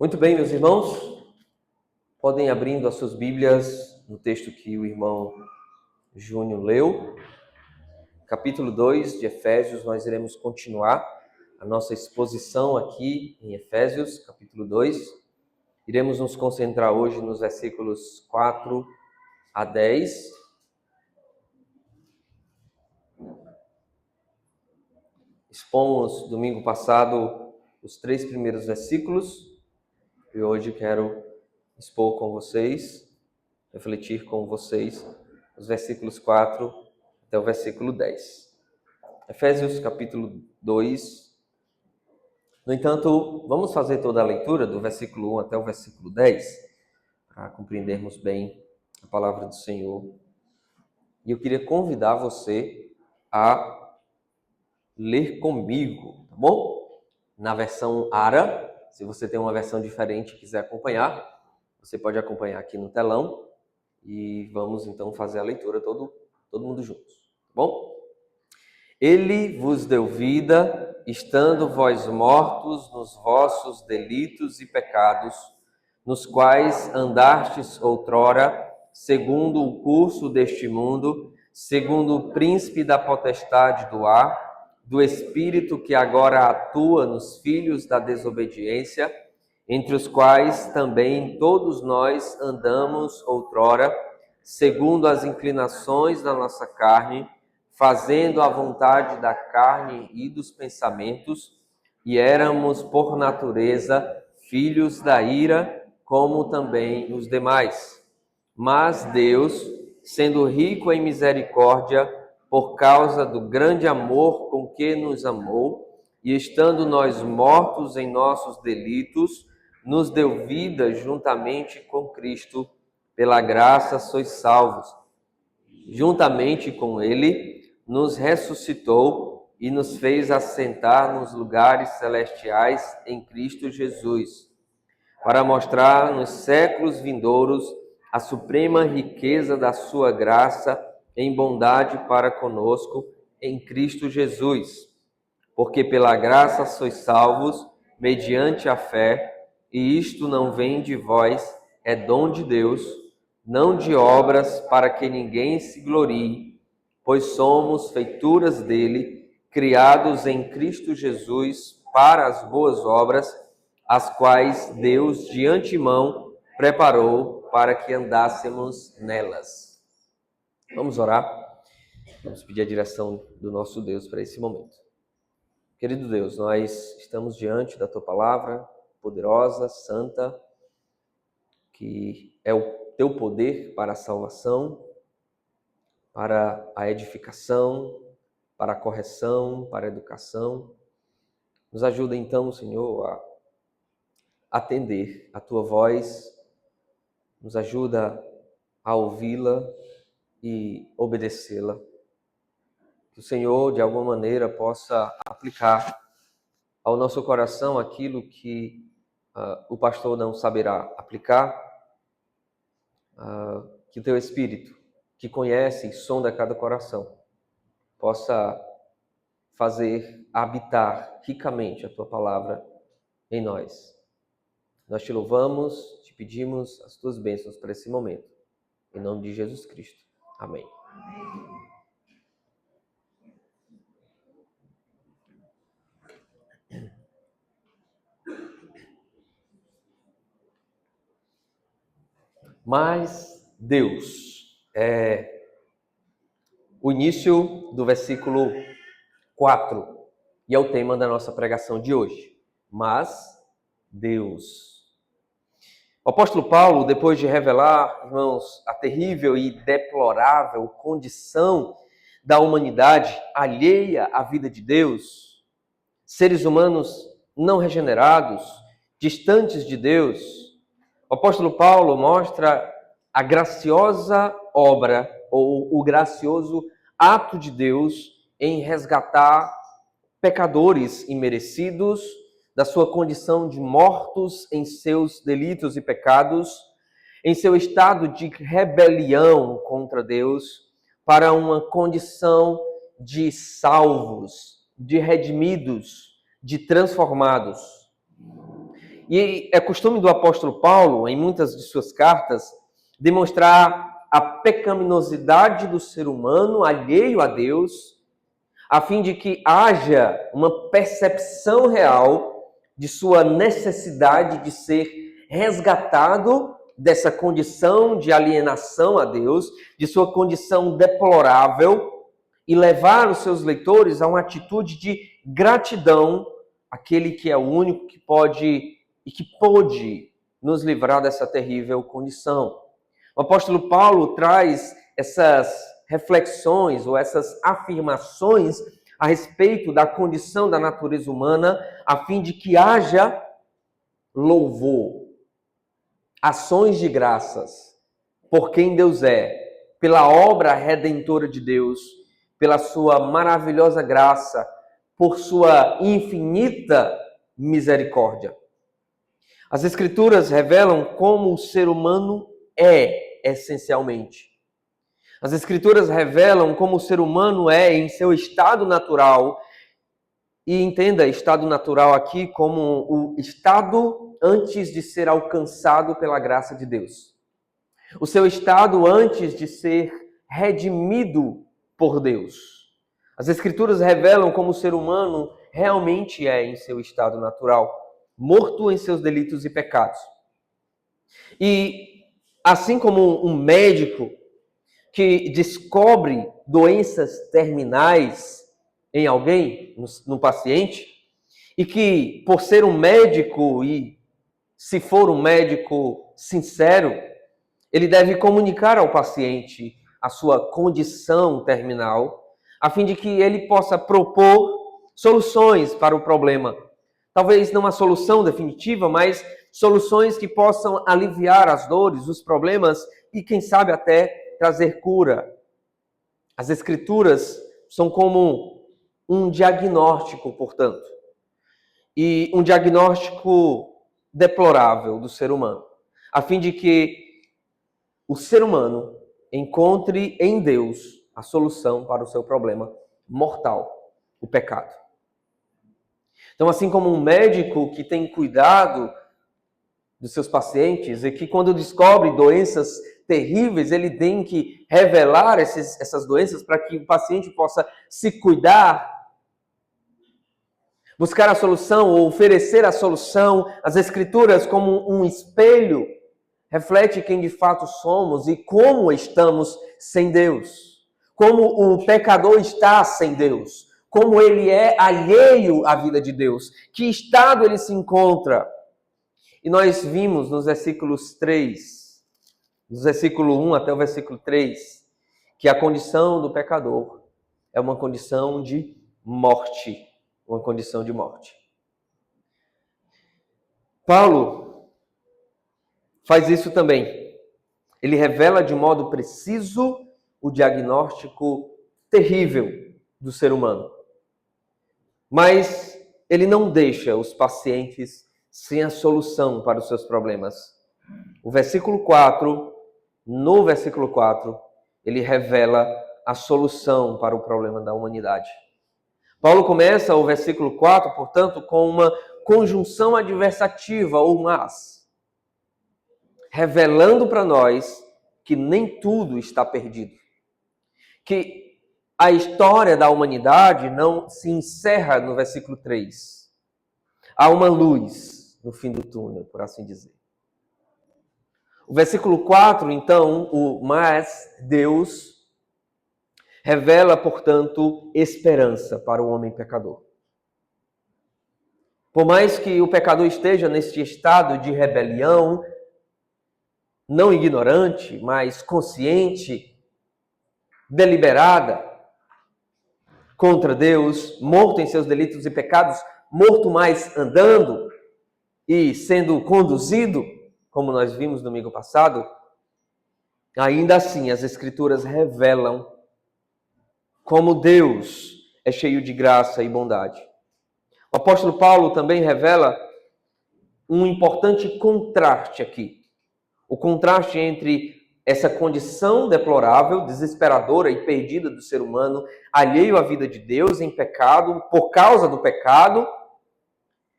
Muito bem, meus irmãos, podem abrindo as suas Bíblias no texto que o irmão Júnior leu, capítulo 2 de Efésios. Nós iremos continuar a nossa exposição aqui em Efésios, capítulo 2. Iremos nos concentrar hoje nos versículos 4 a 10. Expomos domingo passado os 3 primeiros versículos e hoje quero expor com vocês, refletir com vocês os versículos 4 até o versículo 10. Efésios capítulo 2. No entanto, vamos fazer toda a leitura do versículo 1 até o versículo 10, para compreendermos bem a palavra do Senhor. E eu queria convidar você a ler comigo, tá bom? Na versão ARA, se você tem uma versão diferente e quiser acompanhar, você pode acompanhar aqui no telão. E vamos então fazer a leitura todo mundo juntos, tá bom? Ele vos deu vida, estando vós mortos nos vossos delitos e pecados, nos quais andastes outrora, segundo o curso deste mundo, segundo o príncipe da potestade do ar, do espírito que agora atua nos filhos da desobediência, entre os quais também todos nós andamos outrora, segundo as inclinações da nossa carne, fazendo a vontade da carne e dos pensamentos, e éramos por natureza filhos da ira, como também os demais. Mas Deus, sendo rico em misericórdia, por causa do grande amor com que nos amou, e estando nós mortos em nossos delitos, nos deu vida juntamente com Cristo. Pela graça sois salvos. Juntamente com Ele, nos ressuscitou e nos fez assentar nos lugares celestiais em Cristo Jesus, para mostrar nos séculos vindouros a suprema riqueza da sua graça em bondade para conosco em Cristo Jesus. Porque pela graça sois salvos, mediante a fé, e isto não vem de vós, é dom de Deus, não de obras, para que ninguém se glorie, pois somos feituras dele, criados em Cristo Jesus para as boas obras, as quais Deus de antemão preparou para que andássemos nelas. Vamos orar? Vamos pedir a direção do nosso Deus para esse momento. Querido Deus, nós estamos diante da Tua palavra, poderosa, santa, que é o Teu poder para a salvação, para a edificação, para a correção, para a educação. Nos ajuda então, Senhor, a atender a Tua voz, nos ajuda a ouvi-la e obedecê-la. Que o Senhor, de alguma maneira, possa aplicar ao nosso coração aquilo que o pastor não saberá aplicar, que o Teu Espírito, que conhece e sonda cada coração, possa fazer habitar ricamente a Tua palavra em nós. Nós Te louvamos, Te pedimos as Tuas bênçãos para esse momento. Em nome de Jesus Cristo. Amém. Mas Deus, o início do versículo 4, e é o tema da nossa pregação de hoje. Mas Deus. O apóstolo Paulo, depois de revelar, irmãos, a terrível e deplorável condição da humanidade alheia à vida de Deus, seres humanos não regenerados, distantes de Deus, o apóstolo Paulo mostra a graciosa obra ou o gracioso ato de Deus em resgatar pecadores imerecidos da sua condição de mortos em seus delitos e pecados, em seu estado de rebelião contra Deus, para uma condição de salvos, de redimidos, de transformados. E é costume do apóstolo Paulo, em muitas de suas cartas, demonstrar a pecaminosidade do ser humano alheio a Deus, a fim de que haja uma percepção real de sua necessidade de ser resgatado dessa condição de alienação a Deus, de sua condição deplorável, e levar os seus leitores a uma atitude de gratidão àquele que é o único que pode e que pôde nos livrar dessa terrível condição. O apóstolo Paulo traz essas reflexões ou essas afirmações a respeito da condição da natureza humana, a fim de que haja louvor, ações de graças por quem Deus é, pela obra redentora de Deus, pela sua maravilhosa graça, por sua infinita misericórdia. As Escrituras revelam como o ser humano é essencialmente. As Escrituras revelam como o ser humano é em seu estado natural, e entenda estado natural aqui como o estado antes de ser alcançado pela graça de Deus. O seu estado antes de ser redimido por Deus. As Escrituras revelam como o ser humano realmente é em seu estado natural, morto em seus delitos e pecados. E assim como um médico que descobre doenças terminais em alguém, no paciente, e que por ser um médico e se for um médico sincero, ele deve comunicar ao paciente a sua condição terminal, a fim de que ele possa propor soluções para o problema. Talvez não a solução definitiva, mas soluções que possam aliviar as dores, os problemas e, quem sabe, até trazer cura. As Escrituras são como um diagnóstico, portanto, e um diagnóstico deplorável do ser humano, a fim de que o ser humano encontre em Deus a solução para o seu problema mortal, o pecado. Então, assim como um médico que tem cuidado dos seus pacientes e que quando descobre doenças terríveis, ele tem que revelar essas doenças para que o paciente possa se cuidar, buscar a solução ou oferecer a solução. As Escrituras, como um espelho, reflete quem de fato somos e como estamos sem Deus. Como o pecador está sem Deus. Como ele é alheio à vida de Deus. Que estado ele se encontra. E nós vimos nos versículos 3, do versículo 1 até o versículo 3, que a condição do pecador é uma condição de morte. Uma condição de morte. Paulo faz isso também. Ele revela de modo preciso o diagnóstico terrível do ser humano. Mas ele não deixa os pacientes sem a solução para os seus problemas. No versículo 4, ele revela a solução para o problema da humanidade. Paulo começa o versículo 4, portanto, com uma conjunção adversativa ou mas, revelando para nós que nem tudo está perdido. Que a história da humanidade não se encerra no versículo 3. Há uma luz no fim do túnel, por assim dizer. O versículo 4, então, mas Deus revela, portanto, esperança para o homem pecador. Por mais que o pecador esteja neste estado de rebelião, não ignorante, mas consciente, deliberada, contra Deus, morto em seus delitos e pecados, morto mais andando e sendo conduzido, como nós vimos no domingo passado, ainda assim as Escrituras revelam como Deus é cheio de graça e bondade. O apóstolo Paulo também revela um importante contraste aqui. O contraste entre essa condição deplorável, desesperadora e perdida do ser humano, alheio à vida de Deus, em pecado, por causa do pecado,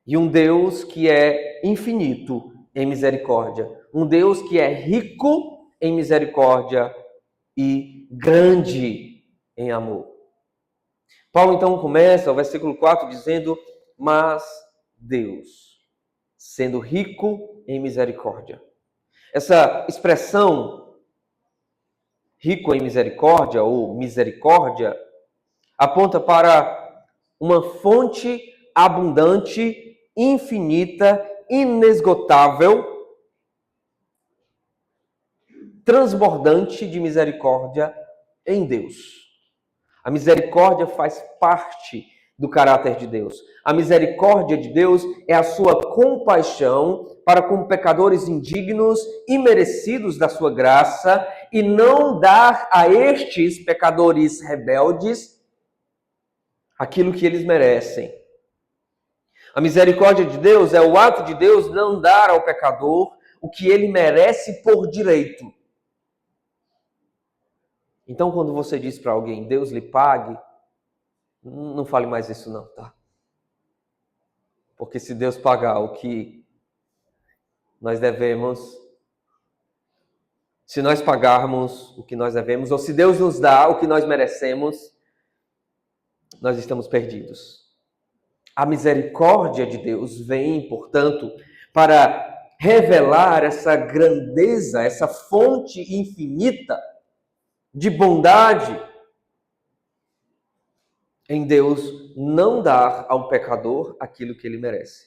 e um Deus que é infinito em misericórdia, um Deus que é rico em misericórdia e grande em amor. Paulo então começa o versículo 4 dizendo: mas Deus, sendo rico em misericórdia. Essa expressão rico em misericórdia ou misericórdia aponta para uma fonte abundante, infinita, inesgotável, transbordante de misericórdia em Deus. A misericórdia faz parte do caráter de Deus. A misericórdia de Deus é a sua compaixão para com pecadores indignos e merecidos da sua graça e não dar a estes pecadores rebeldes aquilo que eles merecem. A misericórdia de Deus é o ato de Deus não dar ao pecador o que ele merece por direito. Então, quando você diz para alguém, Deus lhe pague, não fale mais isso não, tá? Porque se Deus pagar o que nós devemos, se nós pagarmos o que nós devemos, ou se Deus nos dá o que nós merecemos, nós estamos perdidos. A misericórdia de Deus vem, portanto, para revelar essa grandeza, essa fonte infinita de bondade em Deus não dar ao pecador aquilo que ele merece.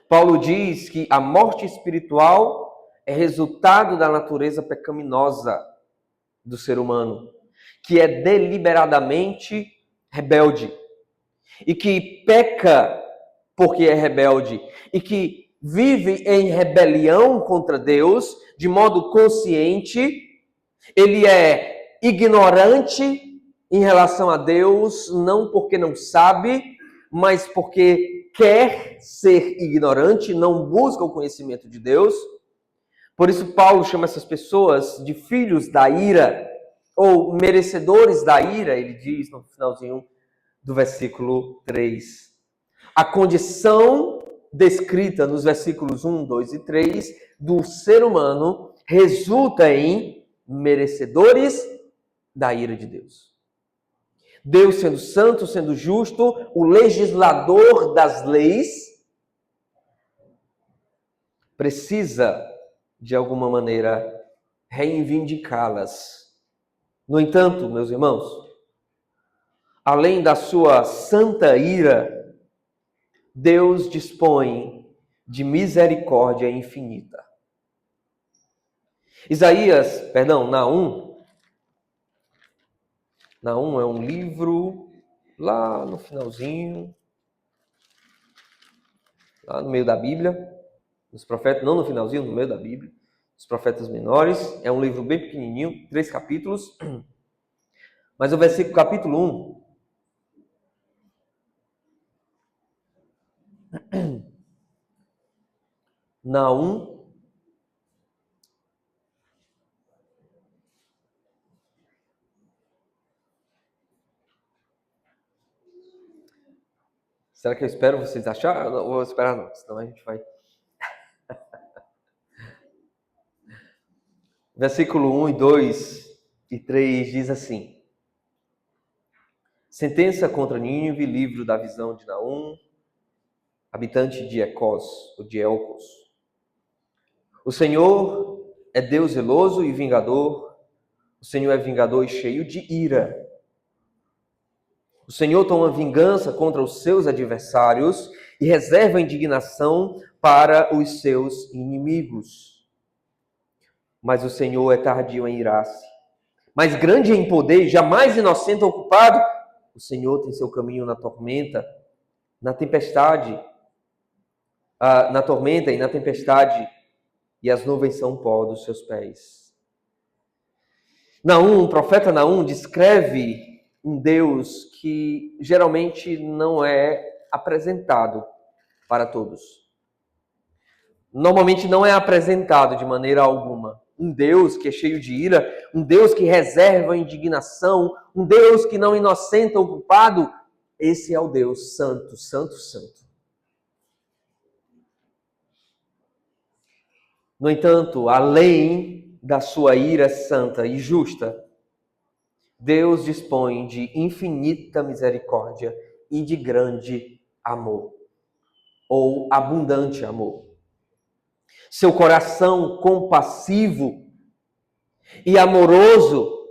Paulo diz que a morte espiritual é resultado da natureza pecaminosa do ser humano, que é deliberadamente rebelde e que peca porque é rebelde e que vive em rebelião contra Deus de modo consciente. Ele é ignorante em relação a Deus, não porque não sabe, mas porque quer ser ignorante, não busca o conhecimento de Deus. Por isso Paulo chama essas pessoas de filhos da ira, ou merecedores da ira, ele diz no finalzinho do versículo 3. A condição descrita nos versículos 1, 2 e 3 do ser humano resulta em merecedores da ira de Deus. Deus, sendo santo, sendo justo, o legislador das leis, precisa, de alguma maneira, reivindicá-las. No entanto, meus irmãos, além da sua santa ira, Deus dispõe de misericórdia infinita. Naum é um livro lá no finalzinho, lá no meio da Bíblia, os profetas, não no finalzinho, no meio da Bíblia, os profetas menores. É um livro bem pequenininho, 3 capítulos. Mas o versículo capítulo 1, Naum, será que eu espero vocês acharem? Não vou esperar não, senão a gente vai... Versículo 1 e 2 e 3 diz assim: sentença contra Nínive, livro da visão de Naum, habitante de Ecós, ou de Elcos. O Senhor é Deus zeloso e vingador, o Senhor é vingador e cheio de ira. O Senhor toma vingança contra os seus adversários e reserva indignação para os seus inimigos. Mas o Senhor é tardio em irar-se, mas grande em poder, jamais inocente ou culpado. O Senhor tem seu caminho na tormenta, na tempestade, na tormenta e na tempestade, e as nuvens são pó dos seus pés. Naum, o profeta Naum descreve um Deus que geralmente não é apresentado para todos. Normalmente não é apresentado de maneira alguma. Um Deus que é cheio de ira, um Deus que reserva indignação, um Deus que não inocenta o culpado. Esse é o Deus santo, santo, santo. No entanto, além da sua ira santa e justa, Deus dispõe de infinita misericórdia e de grande amor, ou abundante amor. Seu coração compassivo e amoroso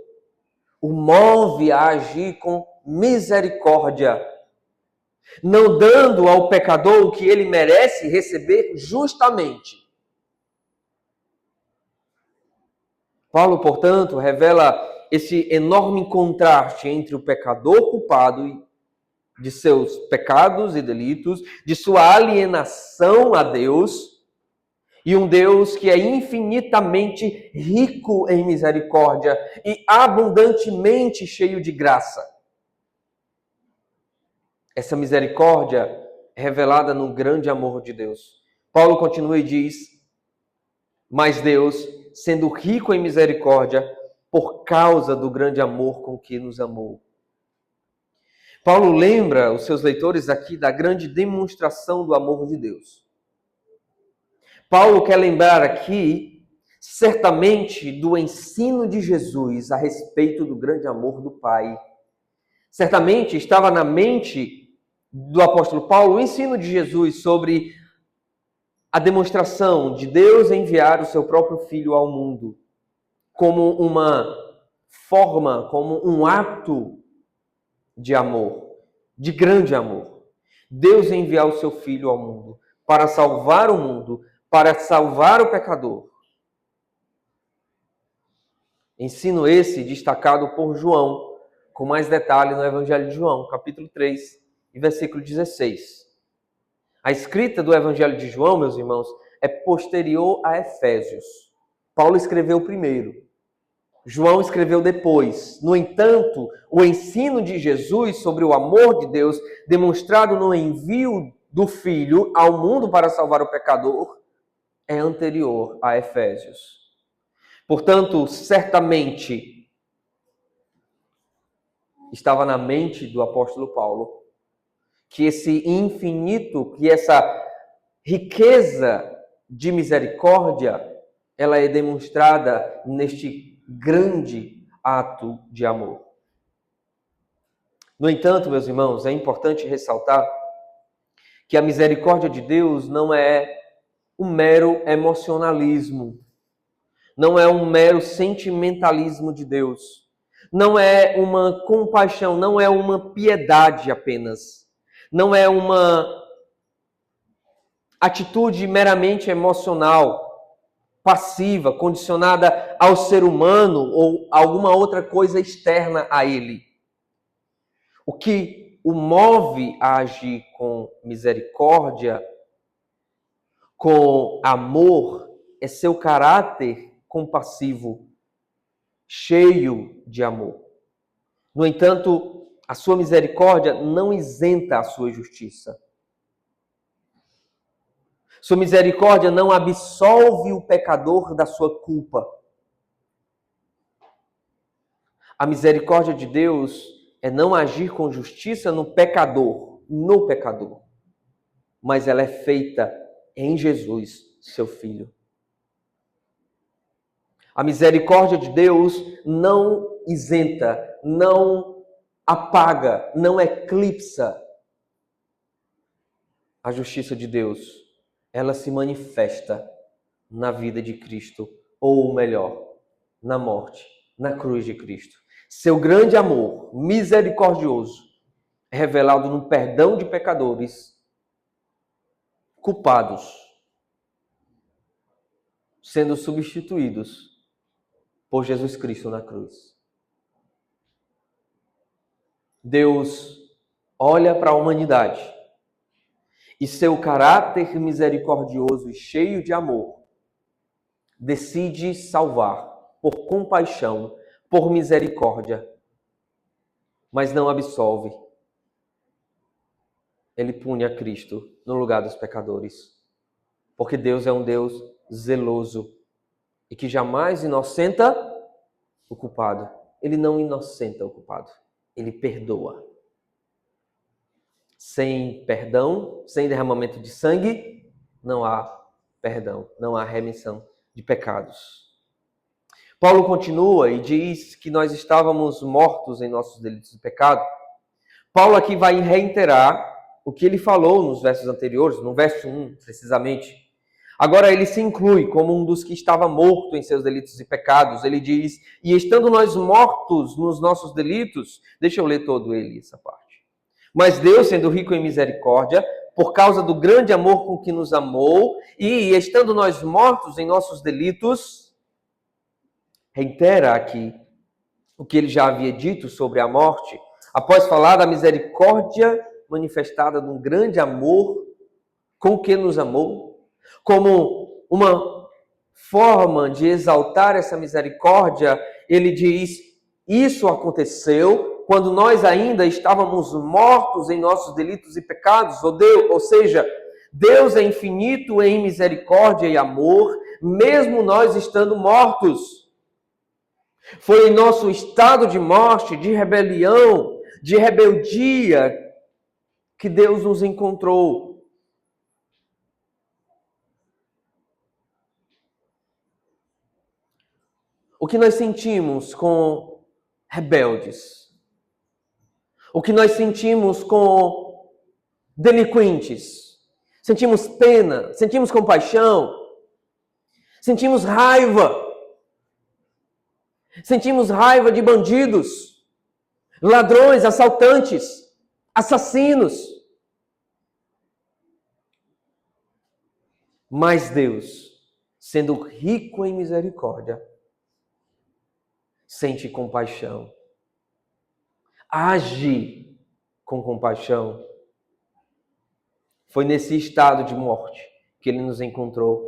o move a agir com misericórdia, não dando ao pecador o que ele merece receber justamente. Paulo, portanto, revela esse enorme contraste entre o pecador culpado de seus pecados e delitos, de sua alienação a Deus, e um Deus que é infinitamente rico em misericórdia e abundantemente cheio de graça. Essa misericórdia é revelada no grande amor de Deus. Paulo continua e diz: mas Deus, sendo rico em misericórdia, por causa do grande amor com que nos amou. Paulo lembra os seus leitores aqui da grande demonstração do amor de Deus. Paulo quer lembrar aqui, certamente, do ensino de Jesus a respeito do grande amor do Pai. Certamente estava na mente do apóstolo Paulo o ensino de Jesus sobre a demonstração de Deus enviar o seu próprio Filho ao mundo como uma forma, como um ato de amor, de grande amor. Deus enviar o seu Filho ao mundo para salvar o mundo, para salvar o pecador. Ensino esse destacado por João, com mais detalhe no Evangelho de João, capítulo 3, e versículo 16. A escrita do Evangelho de João, meus irmãos, é posterior a Efésios. Paulo escreveu primeiro, João escreveu depois. No entanto, o ensino de Jesus sobre o amor de Deus, demonstrado no envio do Filho ao mundo para salvar o pecador, é anterior a Efésios. Portanto, certamente estava na mente do apóstolo Paulo que esse infinito, que essa riqueza de misericórdia, ela é demonstrada neste grande ato de amor. No entanto, meus irmãos, é importante ressaltar que a misericórdia de Deus não é um mero emocionalismo, não é um mero sentimentalismo de Deus, não é uma compaixão, não é uma piedade apenas, não é uma atitude meramente emocional, passiva, condicionada ao ser humano ou alguma outra coisa externa a ele. O que o move a agir com misericórdia, com amor, é seu caráter compassivo, cheio de amor. No entanto, a sua misericórdia não isenta a sua justiça. Sua misericórdia não absolve o pecador da sua culpa. A misericórdia de Deus é não agir com justiça no pecador, mas ela é feita em Jesus, seu Filho. A misericórdia de Deus não isenta, não apaga, não eclipsa a justiça de Deus. Ela se manifesta na vida de Cristo, ou melhor, na morte, na cruz de Cristo. Seu grande amor misericordioso é revelado no perdão de pecadores culpados, sendo substituídos por Jesus Cristo na cruz. Deus olha para a humanidade e seu caráter misericordioso e cheio de amor decide salvar por compaixão, por misericórdia, mas não absolve. Ele pune a Cristo no lugar dos pecadores, porque Deus é um Deus zeloso e que jamais inocenta o culpado. Ele não inocenta o culpado, ele perdoa. Sem perdão, sem derramamento de sangue, não há perdão, não há remissão de pecados. Paulo continua e diz que nós estávamos mortos em nossos delitos de pecado. Paulo aqui vai reiterar o que ele falou nos versos anteriores, no verso 1, precisamente. Agora ele se inclui como um dos que estava morto em seus delitos e pecados. Ele diz, e estando nós mortos nos nossos delitos, deixa eu ler todo ele, essa parte. Mas Deus, sendo rico em misericórdia, por causa do grande amor com que nos amou, e estando nós mortos em nossos delitos, reitera aqui o que ele já havia dito sobre a morte, após falar da misericórdia manifestada de um grande amor com que nos amou, como uma forma de exaltar essa misericórdia, ele diz, isso aconteceu quando nós ainda estávamos mortos em nossos delitos e pecados, ou seja, Deus é infinito em misericórdia e amor, mesmo nós estando mortos. Foi em nosso estado de morte, de rebelião, de rebeldia, que Deus nos encontrou. O que nós sentimos com rebeldes? O que nós sentimos com delinquentes? Sentimos pena, sentimos compaixão, sentimos raiva. Sentimos raiva de bandidos, ladrões, assaltantes, assassinos. Mas Deus, sendo rico em misericórdia, sente compaixão, age com compaixão. Foi nesse estado de morte que Ele nos encontrou.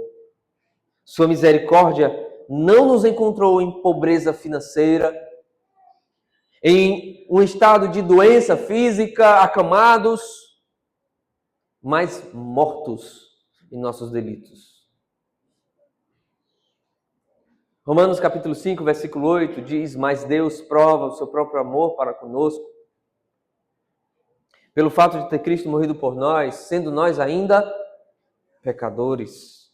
Sua misericórdia não nos encontrou em pobreza financeira, em um estado de doença física, acamados, mas mortos em nossos delitos. Romanos capítulo 5, versículo 8 diz, mas Deus prova o seu próprio amor para conosco, pelo fato de ter Cristo morrido por nós, sendo nós ainda pecadores.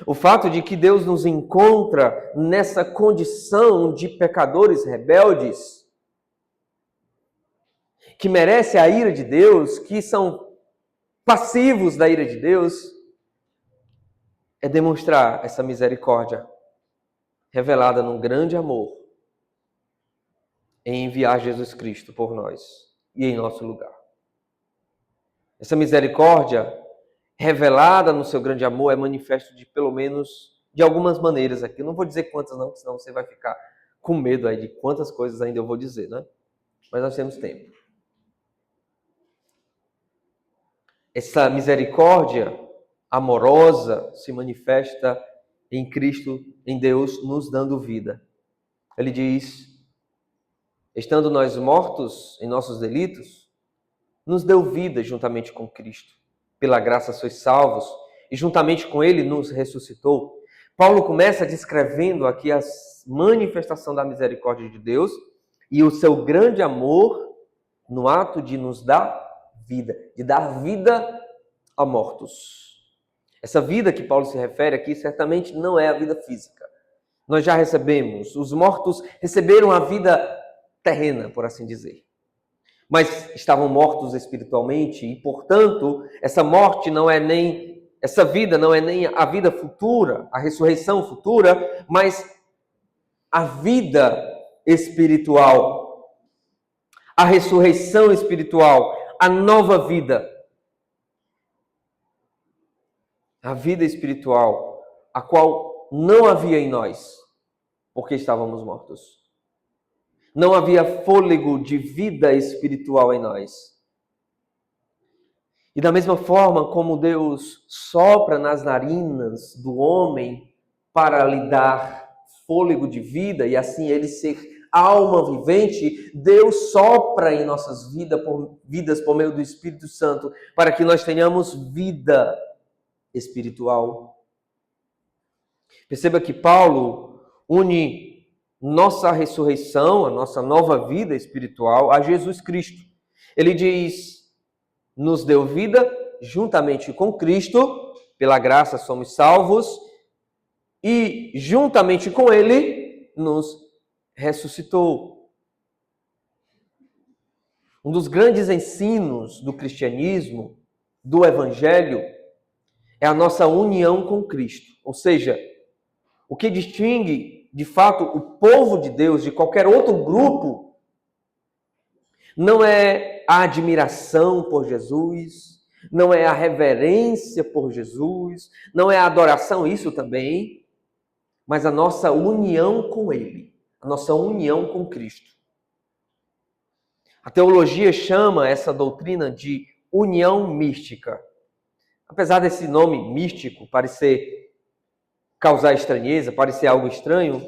O fato de que Deus nos encontra nessa condição de pecadores rebeldes, que merece a ira de Deus, que são passivos da ira de Deus, é demonstrar essa misericórdia revelada num grande amor em enviar Jesus Cristo por nós e em nosso lugar. Essa misericórdia revelada no seu grande amor é manifesto de algumas maneiras aqui. Eu não vou dizer quantas não, senão você vai ficar com medo aí de quantas coisas ainda eu vou dizer, né? Mas nós temos tempo. Essa misericórdia amorosa se manifesta em Cristo, em Deus, nos dando vida. Ele diz, estando nós mortos em nossos delitos, nos deu vida juntamente com Cristo. Pela graça sois salvos, e juntamente com Ele nos ressuscitou. Paulo começa descrevendo aqui a manifestação da misericórdia de Deus e o seu grande amor no ato de nos dar vida, de dar vida a mortos. Essa vida que Paulo se refere aqui certamente não é a vida física. Nós já recebemos, os mortos receberam a vida terrena, por assim dizer. Mas estavam mortos espiritualmente e, portanto, essa vida não é nem a vida futura, a ressurreição futura, mas a vida espiritual, a ressurreição espiritual, a nova vida. A vida espiritual, a qual não havia em nós, porque estávamos mortos. Não havia fôlego de vida espiritual em nós. E da mesma forma como Deus sopra nas narinas do homem para lhe dar fôlego de vida e assim ele ser alma vivente, Deus sopra em nossas vidas por meio do Espírito Santo para que nós tenhamos vida espiritual. Perceba que Paulo une nossa ressurreição, a nossa nova vida espiritual a Jesus Cristo. Ele diz, nos deu vida juntamente com Cristo pela graça somos salvos e juntamente com ele nos ressuscitou. Um dos grandes ensinos do cristianismo, do evangelho, é a nossa união com Cristo. Ou seja, o que distingue, de fato, o povo de Deus de qualquer outro grupo não é a admiração por Jesus, não é a reverência por Jesus, não é a adoração, isso também, mas a nossa união com Ele, a nossa união com Cristo. A teologia chama essa doutrina de união mística. Apesar desse nome místico causar estranheza, parecer algo estranho,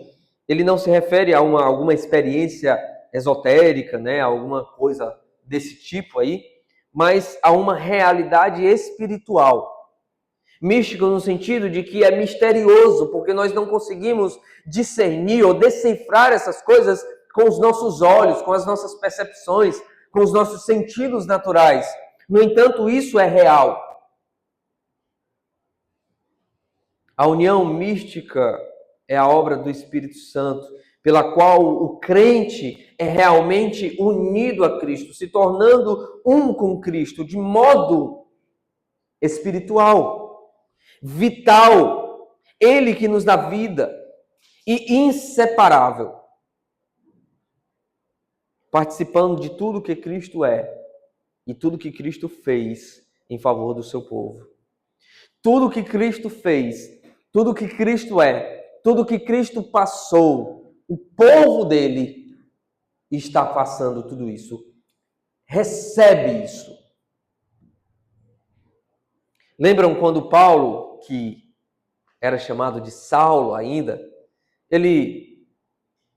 ele não se refere a alguma experiência esotérica, né, alguma coisa desse tipo aí, mas a uma realidade espiritual. Místico no sentido de que é misterioso, porque nós não conseguimos discernir ou decifrar essas coisas com os nossos olhos, com as nossas percepções, com os nossos sentidos naturais. No entanto, isso é real. A união mística é a obra do Espírito Santo, pela qual o crente é realmente unido a Cristo, se tornando um com Cristo de modo espiritual, vital, Ele que nos dá vida e inseparável, participando de tudo que Cristo é e tudo que Cristo fez em favor do seu povo. Tudo que Cristo fez, tudo que Cristo é, tudo que Cristo passou, o povo dele está passando tudo isso. Recebe isso. Lembram quando Paulo, que era chamado de Saulo ainda, ele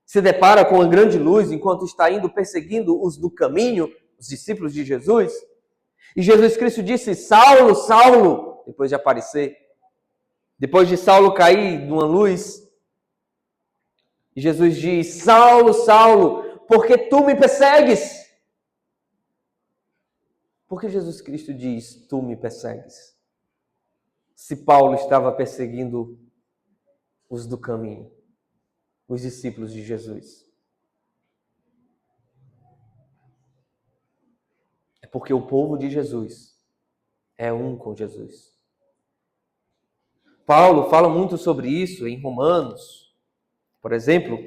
se depara com uma grande luz enquanto está indo perseguindo os do caminho, os discípulos de Jesus? E Jesus Cristo disse: Saulo, Saulo, depois de aparecer. Depois de Saulo cair numa luz, Jesus diz: Saulo, Saulo, por que tu me persegues? Por que Jesus Cristo diz: tu me persegues? Se Paulo estava perseguindo os do caminho, os discípulos de Jesus. É porque o povo de Jesus é um com Jesus. Paulo fala muito sobre isso em Romanos. Por exemplo,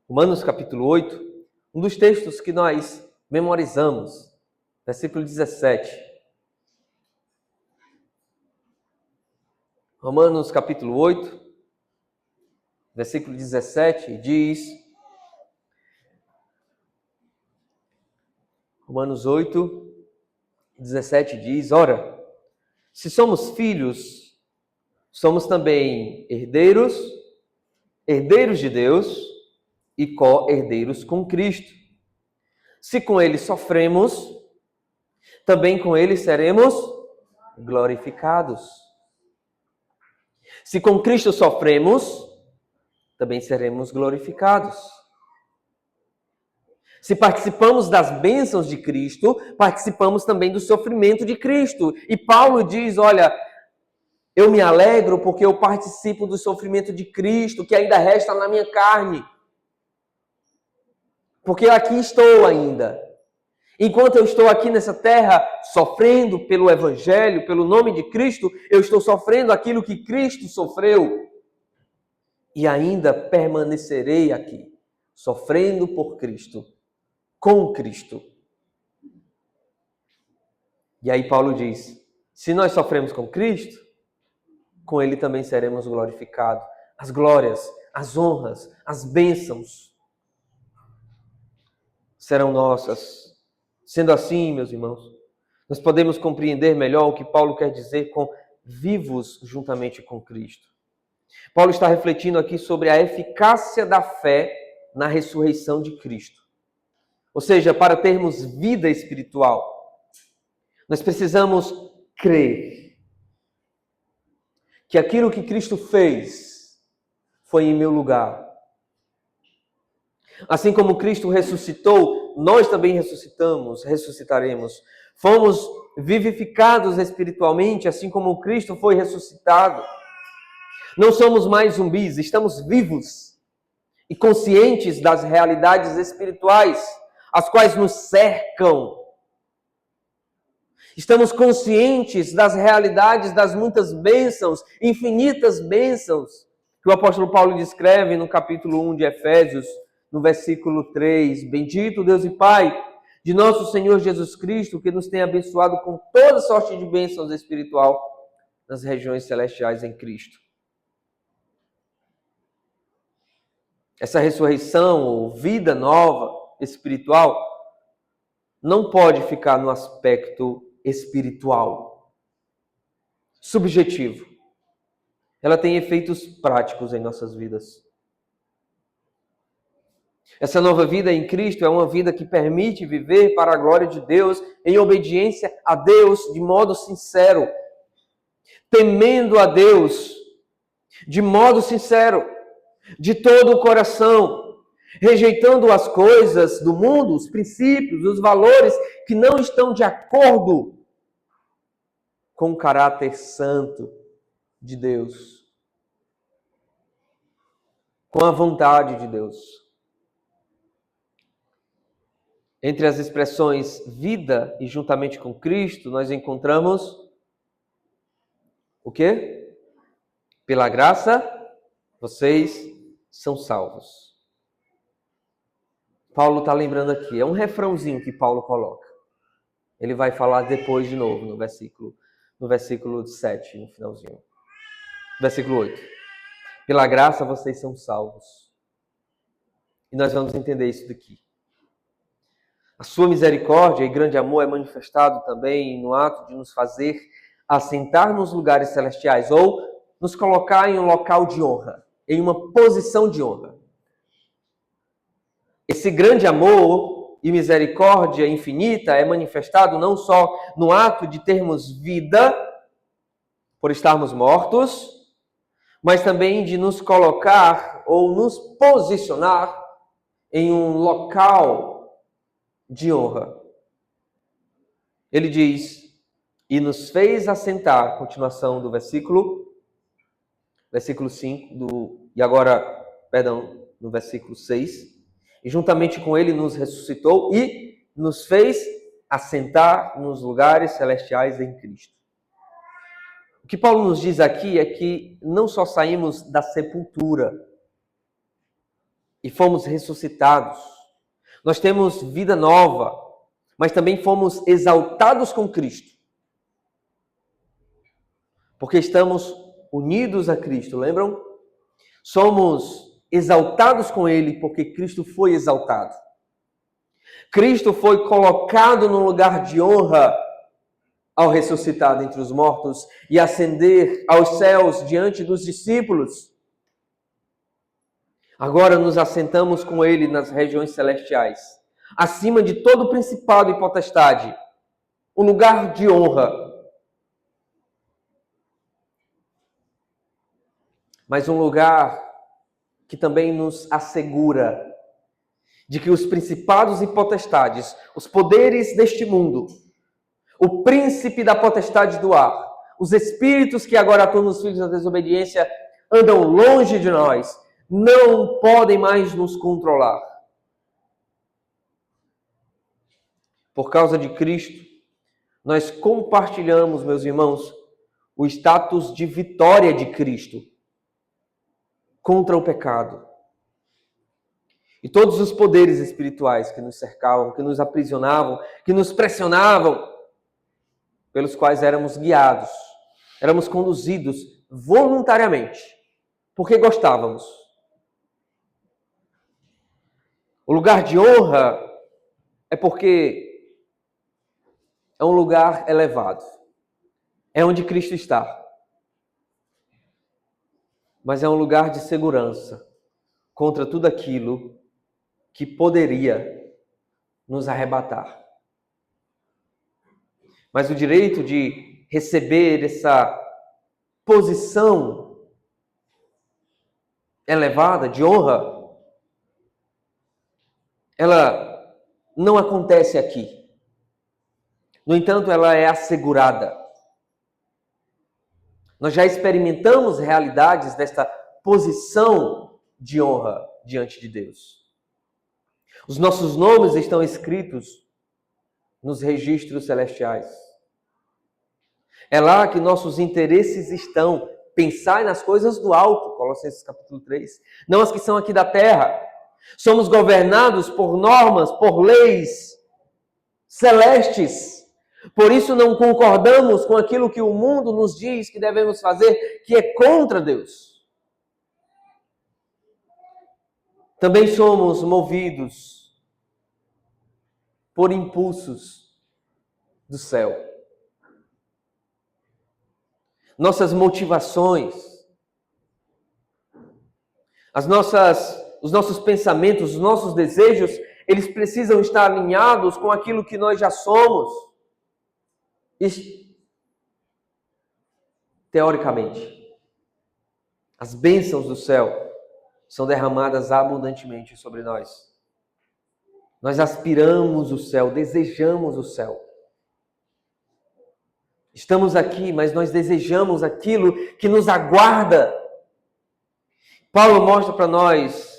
Romanos capítulo 8, um dos textos que nós memorizamos, versículo 17. Romanos capítulo 8, versículo 17, diz... Romanos 8, 17 diz: ora, se somos filhos, somos também herdeiros, herdeiros de Deus e co-herdeiros com Cristo. Se com Ele sofremos, também com Ele seremos glorificados. Se com Cristo sofremos, também seremos glorificados. Se participamos das bênçãos de Cristo, participamos também do sofrimento de Cristo. E Paulo diz, olha, eu me alegro porque eu participo do sofrimento de Cristo, que ainda resta na minha carne. Porque aqui estou ainda. Enquanto eu estou aqui nessa terra sofrendo pelo Evangelho, pelo nome de Cristo, eu estou sofrendo aquilo que Cristo sofreu. E ainda permanecerei aqui, sofrendo por Cristo, com Cristo. E aí Paulo diz, se nós sofremos com Cristo, com Ele também seremos glorificados. As glórias, as honras, as bênçãos serão nossas. Sendo assim, meus irmãos, nós podemos compreender melhor o que Paulo quer dizer com vivos juntamente com Cristo. Paulo está refletindo aqui sobre a eficácia da fé na ressurreição de Cristo. Ou seja, para termos vida espiritual, nós precisamos crer que aquilo que Cristo fez foi em meu lugar. Assim como Cristo ressuscitou Cristo, nós também ressuscitaremos. Fomos vivificados espiritualmente, assim como Cristo foi ressuscitado. Não somos mais zumbis, estamos vivos e conscientes das realidades espirituais, as quais nos cercam. Estamos conscientes das realidades das muitas bênçãos, infinitas bênçãos, que o apóstolo Paulo descreve no capítulo 1 de Efésios, no versículo 3. Bendito Deus e Pai de nosso Senhor Jesus Cristo, que nos tem abençoado com toda sorte de bênçãos espiritual nas regiões celestiais em Cristo. Essa ressurreição ou vida nova espiritual não pode ficar no aspecto espiritual, subjetivo. Ela tem efeitos práticos em nossas vidas. Essa nova vida em Cristo é uma vida que permite viver para a glória de Deus, em obediência a Deus de modo sincero, temendo a Deus de modo sincero, de todo o coração, rejeitando as coisas do mundo, os princípios, os valores que não estão de acordo com o caráter santo de Deus, com a vontade de Deus. Entre as expressões vida e juntamente com Cristo, nós encontramos o quê? Pela graça, vocês são salvos. Paulo está lembrando aqui, é um refrãozinho que Paulo coloca. Ele vai falar depois de novo no versículo 7, no finalzinho. Versículo 8. Pela graça vocês são salvos. E nós vamos entender isso daqui. A sua misericórdia e grande amor é manifestado também no ato de nos fazer assentar nos lugares celestiais ou nos colocar em um local de honra, em uma posição de honra. Esse grande amor e misericórdia infinita é manifestado não só no ato de termos vida, por estarmos mortos, mas também de nos colocar ou nos posicionar em um local de honra. Ele diz, e nos fez assentar, continuação do versículo 5, no versículo 6, e juntamente com ele nos ressuscitou e nos fez assentar nos lugares celestiais em Cristo. O que Paulo nos diz aqui é que não só saímos da sepultura e fomos ressuscitados, nós temos vida nova, mas também fomos exaltados com Cristo. Porque estamos unidos a Cristo, lembram? Somos exaltados com Ele porque Cristo foi exaltado. Cristo foi colocado no lugar de honra ao ressuscitar dentre os mortos e ascender aos céus diante dos discípulos. Agora nos assentamos com Ele nas regiões celestiais, acima de todo principado e potestade, um lugar de honra. Mas um lugar que também nos assegura de que os principados e potestades, os poderes deste mundo, o príncipe da potestade do ar, os espíritos que agora atuam nos filhos da desobediência, andam longe de nós, não podem mais nos controlar. Por causa de Cristo, nós compartilhamos, meus irmãos, o status de vitória de Cristo contra o pecado. E todos os poderes espirituais que nos cercavam, que nos aprisionavam, que nos pressionavam, pelos quais éramos guiados, éramos conduzidos voluntariamente, porque gostávamos. O lugar de honra é porque é um lugar elevado. É onde Cristo está. Mas é um lugar de segurança contra tudo aquilo que poderia nos arrebatar. Mas o direito de receber essa posição elevada, de honra, ela não acontece aqui. No entanto, ela é assegurada. Nós já experimentamos realidades desta posição de honra diante de Deus. Os nossos nomes estão escritos nos registros celestiais. É lá que nossos interesses estão. Pensai nas coisas do alto, Colossenses capítulo 3. Não as que são aqui da terra. Somos governados por normas, por leis celestes. Por isso não concordamos com aquilo que o mundo nos diz que devemos fazer, que é contra Deus. Também somos movidos por impulsos do céu. Nossas motivações, os nossos pensamentos, os nossos desejos, eles precisam estar alinhados com aquilo que nós já somos. Teoricamente, as bênçãos do céu são derramadas abundantemente sobre nós. Nós aspiramos o céu, desejamos o céu. Estamos aqui, mas nós desejamos aquilo que nos aguarda. Paulo mostra para nós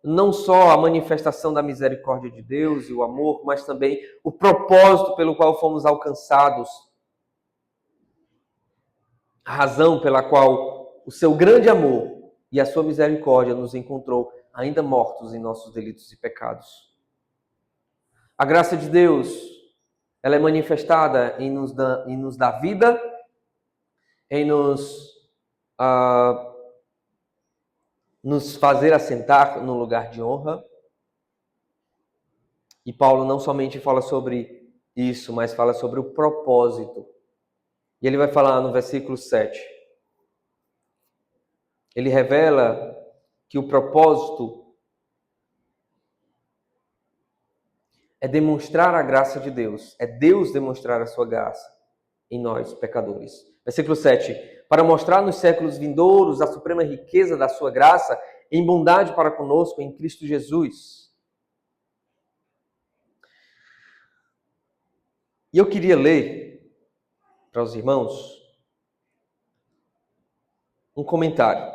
não só a manifestação da misericórdia de Deus e o amor, mas também o propósito pelo qual fomos alcançados. A razão pela qual o seu grande amor e a sua misericórdia nos encontrou ainda mortos em nossos delitos e pecados. A graça de Deus, ela é manifestada em nos dar vida, em nos fazer assentar no lugar de honra. E Paulo não somente fala sobre isso, mas fala sobre o propósito. E ele vai falar no versículo 7. Ele revela que o propósito é demonstrar a graça de Deus. É Deus demonstrar a sua graça em nós, pecadores. Versículo 7. Para mostrar nos séculos vindouros a suprema riqueza da sua graça em bondade para conosco em Cristo Jesus. E eu queria ler para os irmãos um comentário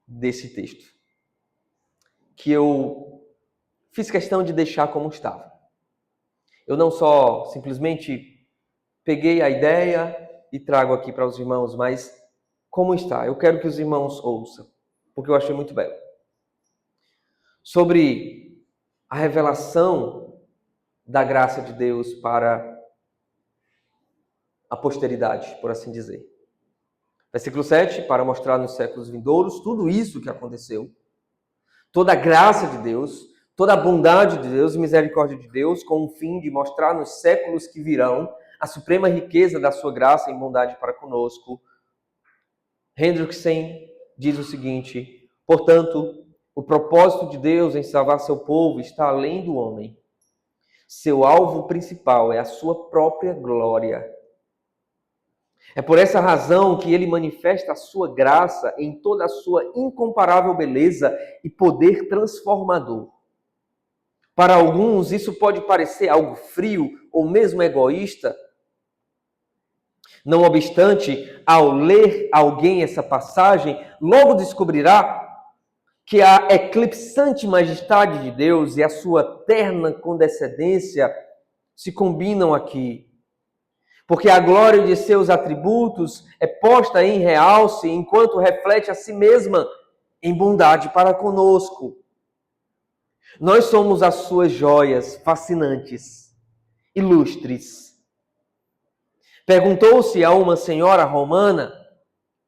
desse texto, que eu fiz questão de deixar como estava. Eu não só simplesmente peguei a ideia e trago aqui para os irmãos, mas como está. Eu quero que os irmãos ouçam, porque eu achei muito belo. Sobre a revelação da graça de Deus para a posteridade, por assim dizer. Versículo 7, para mostrar nos séculos vindouros tudo isso que aconteceu, toda a graça de Deus, toda a bondade de Deus e misericórdia de Deus, com o fim de mostrar nos séculos que virão a suprema riqueza da sua graça em bondade para conosco. Hendrickson diz o seguinte: portanto, o propósito de Deus em salvar seu povo está além do homem. Seu alvo principal é a sua própria glória. É por essa razão que ele manifesta a sua graça em toda a sua incomparável beleza e poder transformador. Para alguns, isso pode parecer algo frio ou mesmo egoísta. Não obstante, ao ler alguém essa passagem, logo descobrirá que a eclipsante majestade de Deus e a sua terna condescendência se combinam aqui. Porque a glória de seus atributos é posta em realce enquanto reflete a si mesma em bondade para conosco. Nós somos as suas joias fascinantes, ilustres. Perguntou-se a uma senhora romana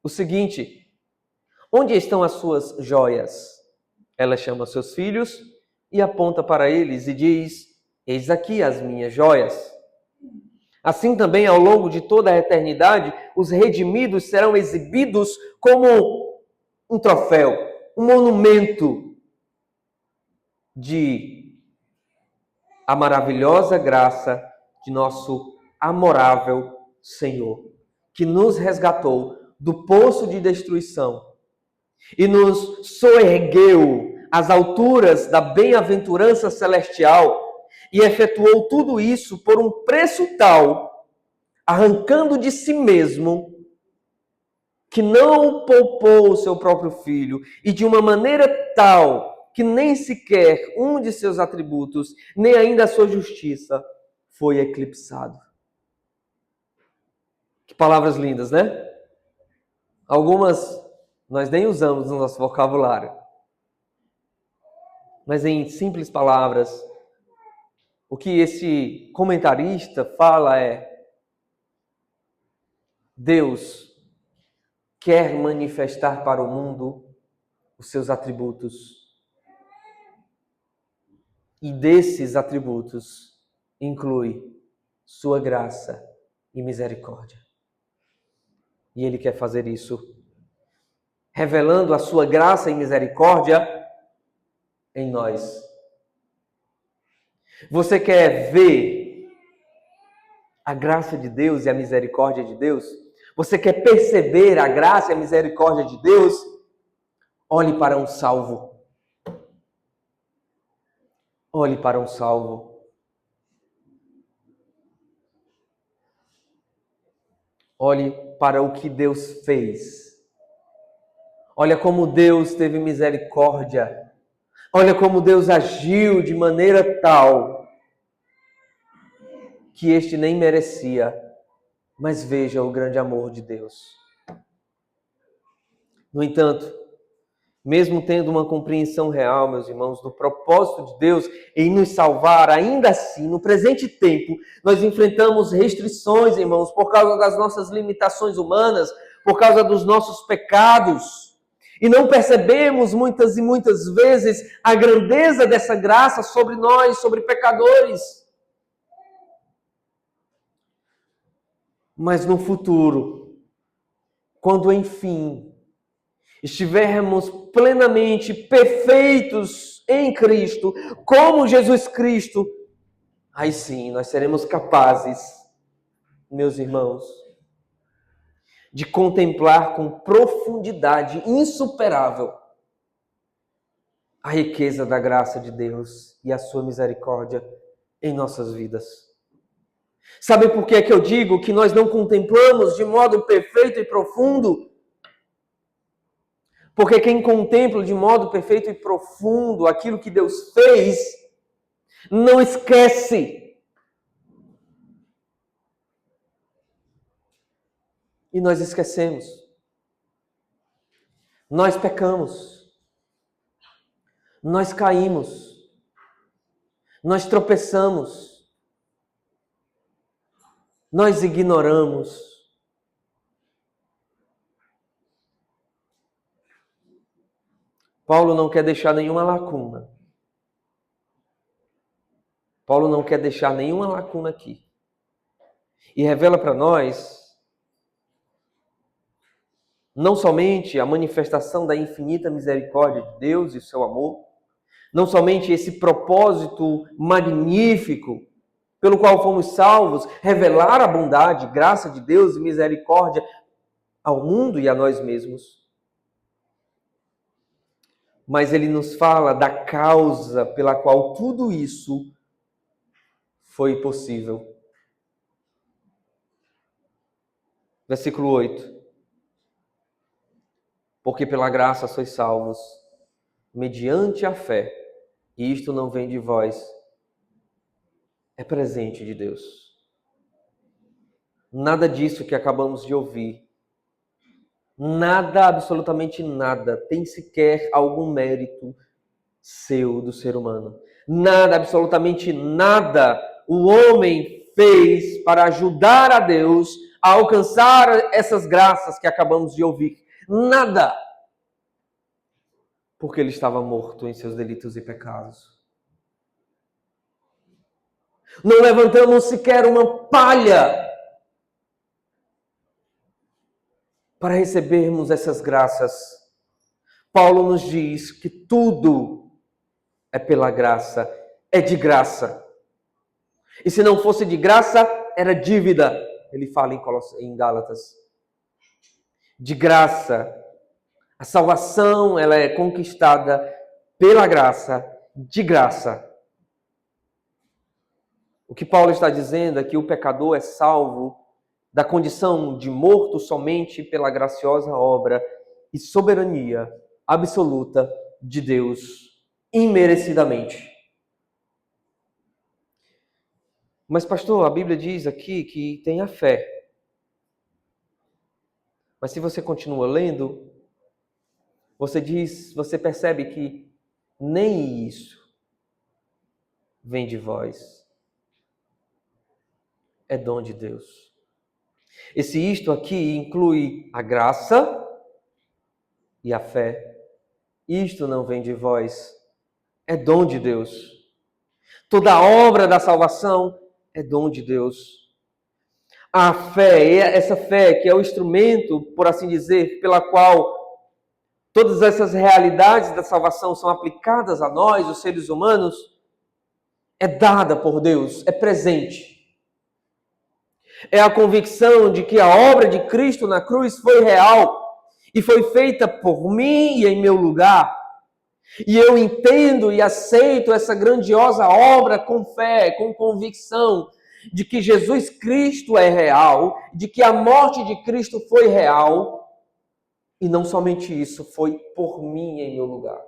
o seguinte: onde estão as suas joias? Ela chama seus filhos e aponta para eles e diz: eis aqui as minhas joias. Assim também, ao longo de toda a eternidade, os redimidos serão exibidos como um troféu, um monumento de a maravilhosa graça de nosso amorável Senhor, que nos resgatou do poço de destruição e nos soergueu às alturas da bem-aventurança celestial e efetuou tudo isso por um preço tal, arrancando de si mesmo, que não poupou o seu próprio filho, e de uma maneira tal que nem sequer um de seus atributos, nem ainda a sua justiça, foi eclipsado. Que palavras lindas, né? Algumas nós nem usamos no nosso vocabulário. Mas em simples palavras, o que esse comentarista fala é: Deus quer manifestar para o mundo os seus atributos. E desses atributos inclui sua graça e misericórdia. E Ele quer fazer isso, revelando a sua graça e misericórdia em nós. Você quer ver a graça de Deus e a misericórdia de Deus? Você quer perceber a graça e a misericórdia de Deus? Olhe para um salvo. Olhe para um salvo. Olhe para o que Deus fez. Olha como Deus teve misericórdia. Olha como Deus agiu de maneira tal que este nem merecia. Mas veja o grande amor de Deus. No entanto, mesmo tendo uma compreensão real, meus irmãos, do propósito de Deus em nos salvar, ainda assim, no presente tempo, nós enfrentamos restrições, irmãos, por causa das nossas limitações humanas, por causa dos nossos pecados. E não percebemos muitas e muitas vezes a grandeza dessa graça sobre nós, sobre pecadores. Mas no futuro, quando enfim estivermos plenamente perfeitos em Cristo, como Jesus Cristo, aí sim nós seremos capazes, meus irmãos, de contemplar com profundidade insuperável a riqueza da graça de Deus e a sua misericórdia em nossas vidas. Sabe por que eu digo que nós não contemplamos de modo perfeito e profundo? Porque quem contempla de modo perfeito e profundo aquilo que Deus fez, não esquece. E nós esquecemos. Nós pecamos. Nós caímos. Nós tropeçamos. Nós ignoramos. Paulo não quer deixar nenhuma lacuna. Paulo não quer deixar nenhuma lacuna aqui. E revela para nós não somente a manifestação da infinita misericórdia de Deus e seu amor, não somente esse propósito magnífico pelo qual fomos salvos, revelar a bondade, graça de Deus e misericórdia ao mundo e a nós mesmos. Mas ele nos fala da causa pela qual tudo isso foi possível. Versículo 8. Porque pela graça sois salvos, mediante a fé, e isto não vem de vós, é presente de Deus. Nada disso que acabamos de ouvir, nada, absolutamente nada, tem sequer algum mérito seu, do ser humano. Nada, absolutamente nada, o homem fez para ajudar a Deus a alcançar essas graças que acabamos de ouvir. Nada. Porque ele estava morto em seus delitos e pecados. Não levantamos sequer uma palha para recebermos essas graças. Paulo nos diz que tudo é pela graça, é de graça. E se não fosse de graça, era dívida. Ele fala em Gálatas. De graça. A salvação, ela é conquistada pela graça, de graça. O que Paulo está dizendo é que o pecador é salvo da condição de morto somente pela graciosa obra e soberania absoluta de Deus, imerecidamente. Mas, pastor, a Bíblia diz aqui que tem a fé. Mas se você continua lendo, você percebe que nem isso vem de vós. É dom de Deus. Esse isto aqui inclui a graça e a fé. Isto não vem de vós. É dom de Deus. Toda a obra da salvação é dom de Deus. A fé, essa fé que é o instrumento, por assim dizer, pela qual todas essas realidades da salvação são aplicadas a nós, os seres humanos, é dada por Deus, é presente. É a convicção de que a obra de Cristo na cruz foi real e foi feita por mim e em meu lugar. E eu entendo e aceito essa grandiosa obra com fé, com convicção de que Jesus Cristo é real, de que a morte de Cristo foi real, e não somente isso, foi por mim em meu lugar.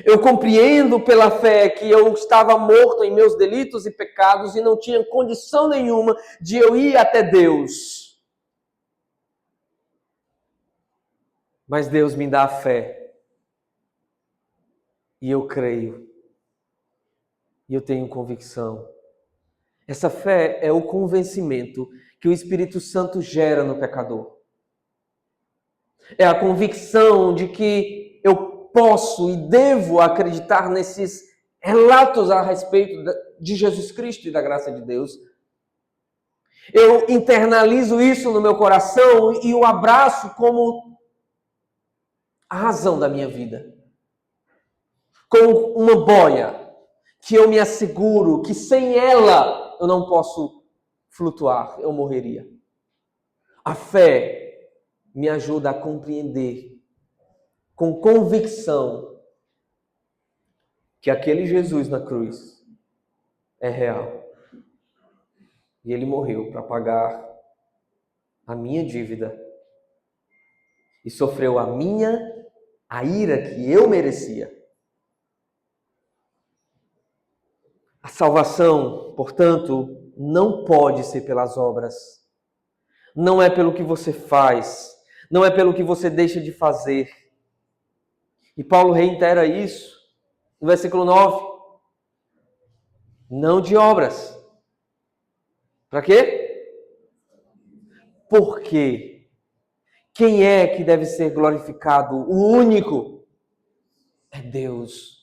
Eu compreendo pela fé que eu estava morto em meus delitos e pecados e não tinha condição nenhuma de eu ir até Deus. Mas Deus me dá a fé. E eu creio. E eu tenho convicção. Essa fé é o convencimento que o Espírito Santo gera no pecador. É a convicção de que eu posso e devo acreditar nesses relatos a respeito de Jesus Cristo e da graça de Deus. Eu internalizo isso no meu coração e o abraço como a razão da minha vida. Como uma boia que eu me asseguro que sem ela eu não posso flutuar, eu morreria. A fé me ajuda a compreender com convicção que aquele Jesus na cruz é real. E ele morreu para pagar a minha dívida e sofreu a ira que eu merecia. A salvação, portanto, não pode ser pelas obras. Não é pelo que você faz, não é pelo que você deixa de fazer. E Paulo reitera isso no versículo 9. Não de obras. Para quê? Porque quem é que deve ser glorificado? O único é Deus.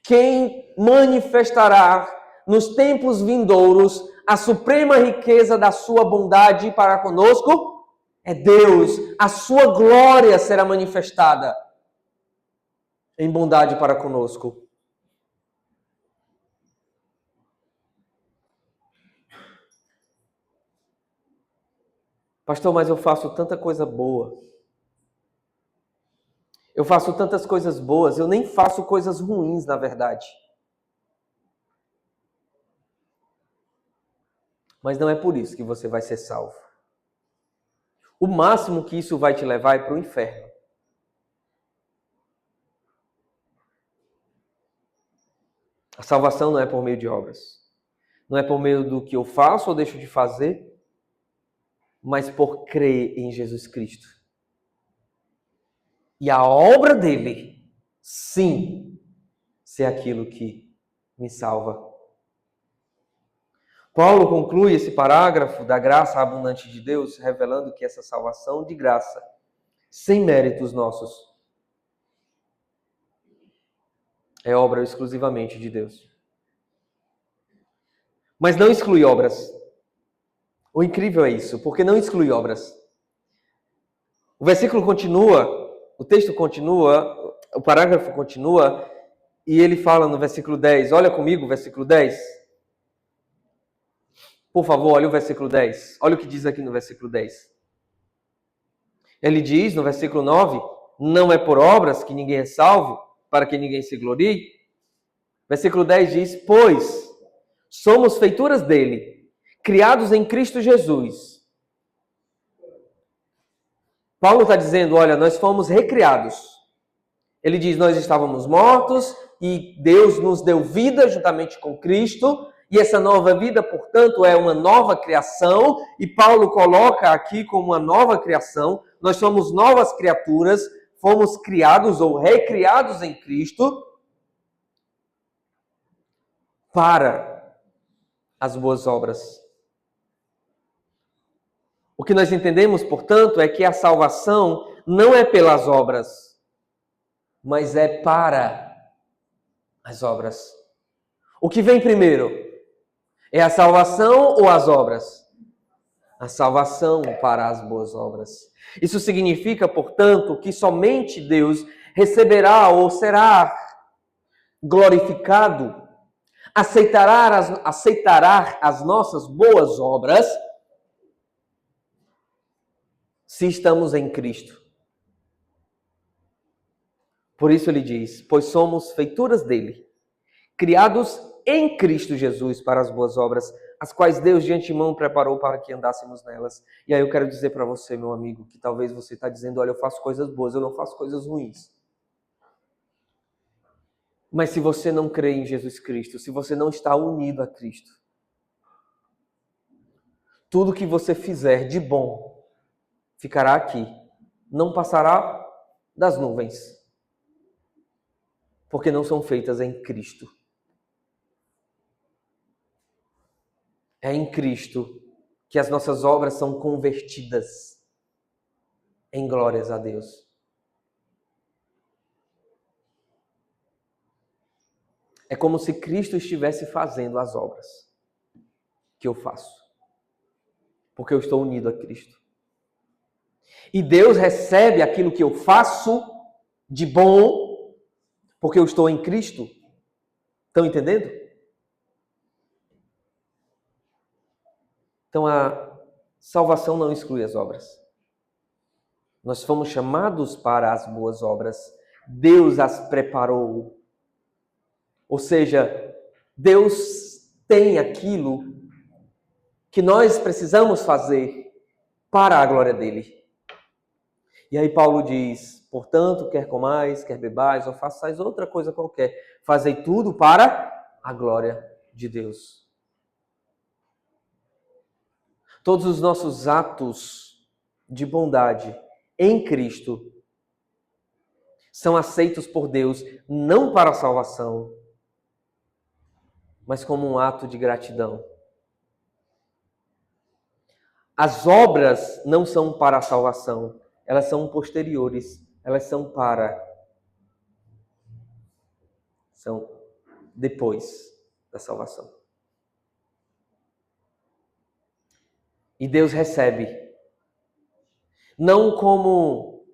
Quem manifestará nos tempos vindouros a suprema riqueza da sua bondade para conosco? É Deus. A sua glória será manifestada em bondade para conosco. Pastor, mas eu faço tanta coisa boa. Eu faço tantas coisas boas, eu nem faço coisas ruins, na verdade. Mas não é por isso que você vai ser salvo. O máximo que isso vai te levar é para o inferno. A salvação não é por meio de obras. Não é por meio do que eu faço ou deixo de fazer, mas por crer em Jesus Cristo. E a obra dele, sim, ser aquilo que me salva. Paulo conclui esse parágrafo da graça abundante de Deus, revelando que essa salvação de graça, sem méritos nossos, é obra exclusivamente de Deus. Mas não exclui obras. O incrível é isso, porque não exclui obras. O versículo continua, o texto continua, o parágrafo continua, e ele fala no versículo 10, olha comigo o versículo 10. Por favor, olha o versículo 10. Olha o que diz aqui no versículo 10. Ele diz no versículo 9, não é por obras que ninguém é salvo, para que ninguém se glorie. Versículo 10 diz, pois Somos feituras dele, criados em Cristo Jesus. Paulo está dizendo, olha, nós fomos recriados. Ele diz, nós estávamos mortos e Deus nos deu vida juntamente com Cristo. E essa nova vida, portanto, é uma nova criação. E Paulo coloca aqui como uma nova criação. Nós somos novas criaturas, fomos criados ou recriados em Cristo para as boas obras. O que nós entendemos, portanto, é que a salvação não é pelas obras, mas é para as obras. O que vem primeiro? É a salvação ou as obras? A salvação para as boas obras. Isso significa, portanto, que somente Deus receberá ou será glorificado, aceitará as nossas boas obras se estamos em Cristo. Por isso ele diz, pois somos feituras dele, criados em Cristo Jesus para as boas obras, as quais Deus de antemão preparou para que andássemos nelas. E aí eu quero dizer para você, meu amigo, que talvez você está dizendo, olha, eu faço coisas boas, eu não faço coisas ruins. Mas se você não crê em Jesus Cristo, se você não está unido a Cristo, tudo que você fizer de bom ficará aqui, não passará das nuvens, porque não são feitas em Cristo. É em Cristo que as nossas obras são convertidas em glórias a Deus. É como se Cristo estivesse fazendo as obras que eu faço, porque eu estou unido a Cristo. E Deus recebe aquilo que eu faço de bom, porque eu estou em Cristo. Estão entendendo? Então a salvação não exclui as obras. Nós fomos chamados para as boas obras. Deus as preparou. Ou seja, Deus tem aquilo que nós precisamos fazer para a glória dele. E aí Paulo diz, portanto, quer comais, quer bebais, ou façais outra coisa qualquer, fazei tudo para a glória de Deus. Todos os nossos atos de bondade em Cristo são aceitos por Deus, não para a salvação, mas como um ato de gratidão. As obras não são para a salvação, elas são posteriores, elas são depois da salvação. E Deus recebe, não como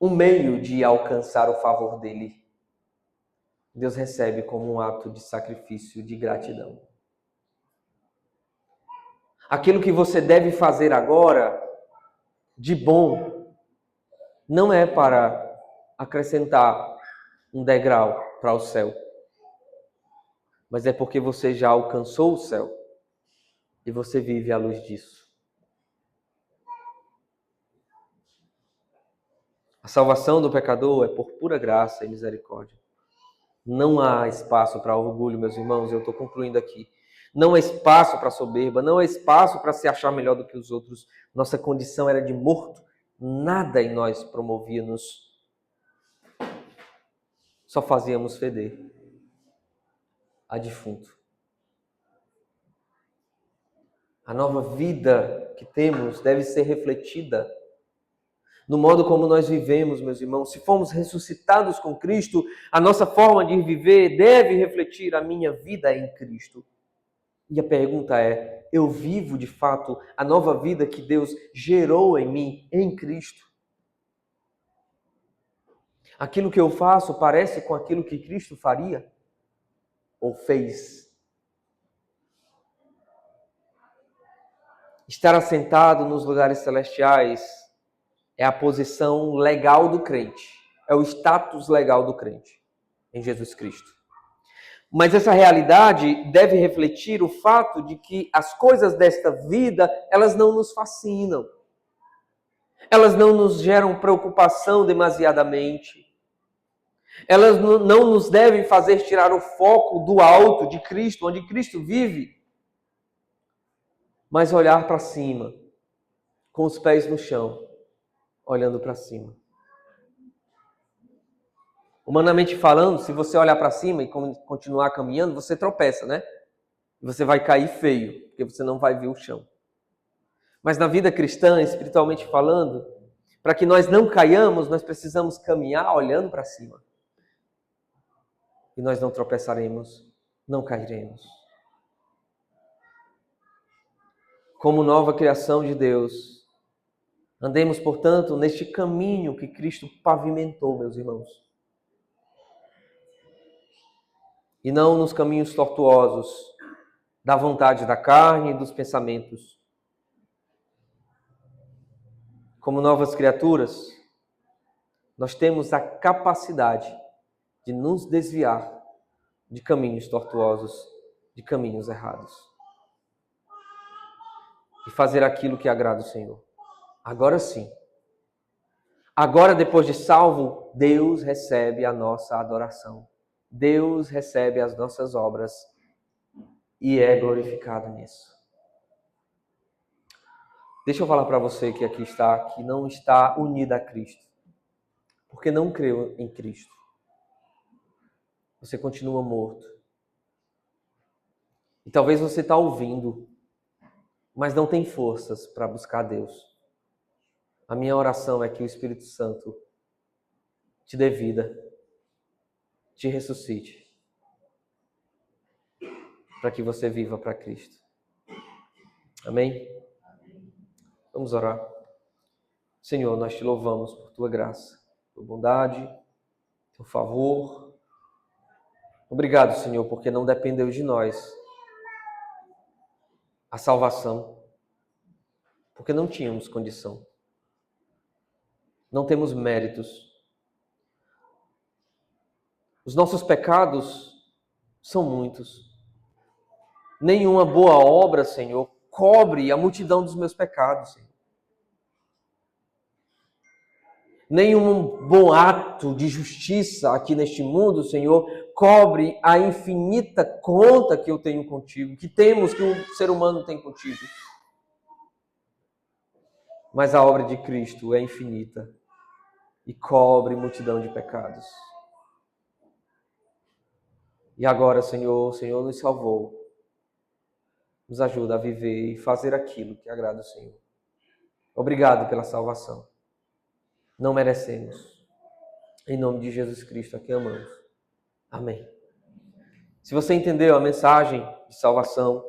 um meio de alcançar o favor dele. Deus recebe como um ato de sacrifício, de gratidão. Aquilo que você deve fazer agora, de bom, não é para acrescentar um degrau para o céu, mas é porque você já alcançou o céu e você vive à luz disso. A salvação do pecador é por pura graça e misericórdia. Não há espaço para orgulho, meus irmãos, eu estou concluindo aqui. Não há espaço para soberba, não há espaço para se achar melhor do que os outros. Nossa condição era de morto, nada em nós promovia-nos. Só fazíamos feder a defunto. A nova vida que temos deve ser refletida no modo como nós vivemos, meus irmãos. Se formos ressuscitados com Cristo, a nossa forma de viver deve refletir a minha vida em Cristo. E a pergunta é, eu vivo de fato a nova vida que Deus gerou em mim, em Cristo? Aquilo que eu faço parece com aquilo que Cristo faria ou fez? Estar assentado nos lugares celestiais é a posição legal do crente, é o status legal do crente em Jesus Cristo. Mas essa realidade deve refletir o fato de que as coisas desta vida, elas não nos fascinam. Elas não nos geram preocupação demasiadamente. Elas não nos devem fazer tirar o foco do alto de Cristo, onde Cristo vive, mas olhar para cima, com os pés no chão, olhando para cima. Humanamente falando, se você olhar para cima e continuar caminhando, você tropeça, né? Você vai cair feio, porque você não vai ver o chão. Mas na vida cristã, espiritualmente falando, para que nós não caiamos, nós precisamos caminhar olhando para cima. E nós não tropeçaremos, não cairemos. Como nova criação de Deus, andemos, portanto, neste caminho que Cristo pavimentou, meus irmãos. E não nos caminhos tortuosos da vontade da carne e dos pensamentos. Como novas criaturas, nós temos a capacidade de nos desviar de caminhos tortuosos, de caminhos errados. E fazer aquilo que agrada o Senhor. Agora sim. Agora, depois de salvo, Deus recebe a nossa adoração. Deus recebe as nossas obras e é glorificado nisso. Deixa eu falar para você que aqui está, que não está unida a Cristo, porque não creu em Cristo. Você continua morto. E talvez você está ouvindo, mas não tem forças para buscar Deus. A minha oração é que o Espírito Santo te dê vida, te ressuscite, para que você viva para Cristo. Amém? Vamos orar. Senhor, nós te louvamos por tua graça, tua bondade, teu favor. Obrigado, Senhor, porque não dependeu de nós a salvação, porque não tínhamos condição. Não temos méritos. Os nossos pecados são muitos. Nenhuma boa obra, Senhor, cobre a multidão dos meus pecados, Senhor. Nenhum bom ato de justiça aqui neste mundo, Senhor, cobre a infinita conta que eu tenho contigo, que temos, que o ser humano tem contigo. Mas a obra de Cristo é infinita e cobre multidão de pecados. E agora, Senhor, o Senhor nos salvou. Nos ajuda a viver e fazer aquilo que agrada ao Senhor. Obrigado pela salvação. Não merecemos. Em nome de Jesus Cristo, a quem amamos. Amém. Se você entendeu a mensagem de salvação,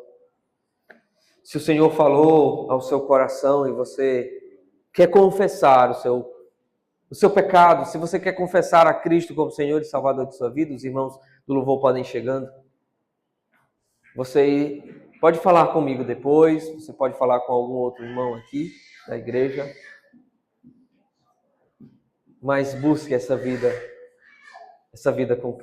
se o Senhor falou ao seu coração e você quer confessar o seu pecado, se você quer confessar a Cristo como Senhor e Salvador de sua vida, os irmãos do louvor podem ir chegando. Você pode falar comigo depois, você pode falar com algum outro irmão aqui da igreja. Mas busque essa vida com Cristo.